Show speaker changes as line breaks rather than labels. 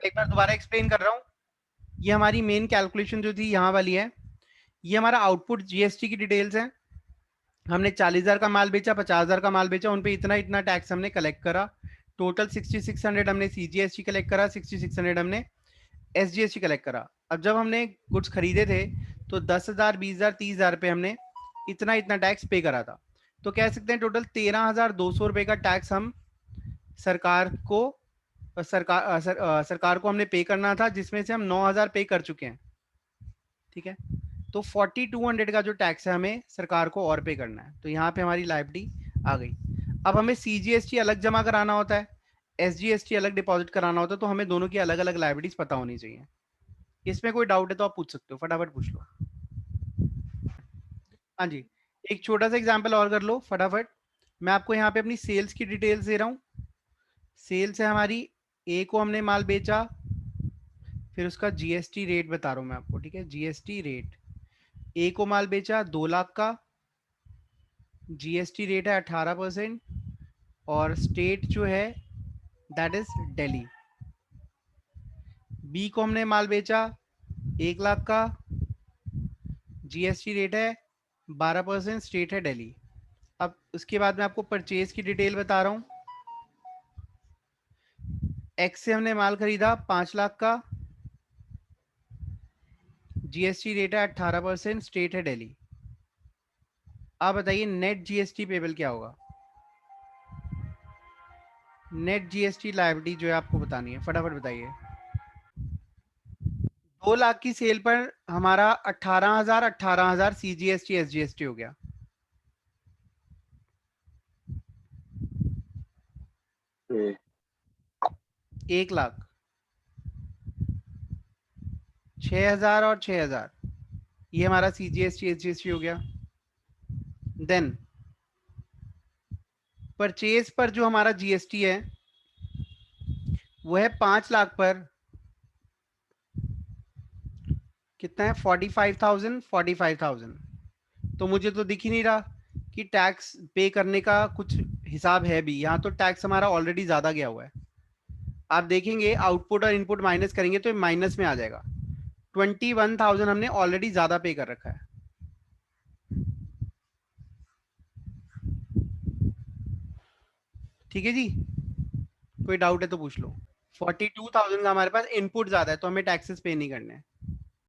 एक बार दोबारा एक्सप्लेन कर रहा हूँ। ये हमारी मेन कैलकुलेशन जो थी यहाँ वाली है। ये हमारा आउटपुट जीएसटी की डिटेल्स है। हमने 40,000 का माल बेचा, 50,000 का माल बेचा, उन पे इतना इतना टैक्स हमने कलेक्ट करा। टोटल 6600 हमने सीजीएसटी कलेक्ट करा, 6600 हमने एसजीएसटी कलेक्ट करा। अब जब हमने गुड्स खरीदे थे तो 10,000, 20,000, 30,000 पे हमने इतना इतना टैक्स पे करा था। तो कह सकते हैं टोटल 13,200 रुपए का टैक्स हम सरकार को सरकार को हमने पे करना था, जिसमें से हम 9,000 पे कर चुके हैं। ठीक है, तो 4200 का जो टैक्स है हमें सरकार को और पे करना है। तो यहाँ पे हमारी लायबिलिटी आ गई। अब हमें सीजीएसटी अलग जमा कराना होता है, एसजीएसटी अलग डिपॉजिट कराना होता है, तो हमें दोनों की अलग अलग लायबिलिटीज पता होनी चाहिए। इसमें कोई डाउट है तो आप पूछ सकते हो, फटाफट पूछ लो। हाँ जी, एक छोटा सा एग्जांपल और कर लो फटाफट। मैं आपको यहाँ पे अपनी सेल्स की डिटेल्स दे रहा हूँ। सेल्स है हमारी, ए को हमने माल बेचा, फिर उसका जीएसटी रेट बता रहा हूँ मैं आपको। ठीक है, जीएसटी रेट, ए को माल बेचा 2 लाख का, जीएसटी रेट है 18%, और स्टेट जो है दैट इज दिल्ली। बी को हमने माल बेचा 1 लाख का, जीएसटी रेट है 12%, स्टेट है दिल्ली। अब उसके बाद मैं आपको परचेज की डिटेल बता रहा हूँ। एक्स से हमने माल खरीदा 5 लाख का, जीएसटी रेट है 18%, स्टेट है दिल्ली। आप बताइए नेट जीएसटी पेबल क्या होगा? नेट जीएसटी लायबिलिटी जो है आपको बतानी है, फटाफट बताइए। 2 लाख की सेल पर हमारा 18,000 सीजीएसटी एसजीएसटी हो गया।
हम्म,
1 लाख, 6,000 और 6,000, ये हमारा सीजीएसटी एसजीएसटी हो गया। देन परचेज पर जो हमारा जीएसटी है वो है 5 लाख पर, कितना है? 45,000। तो मुझे तो दिख ही नहीं रहा कि टैक्स पे करने का कुछ हिसाब है भी। यहाँ तो टैक्स हमारा ऑलरेडी ज्यादा गया हुआ है। आप देखेंगे आउटपुट और इनपुट माइनस करेंगे तो माइनस में आ जाएगा। 21,000 हमने ऑलरेडी ज्यादा पे कर रखा है। ठीक है जी, कोई डाउट है तो पूछ लो। 42,000 का हमारे पास इनपुट ज्यादा है तो हमें टैक्सेस पे नहीं करने हैं।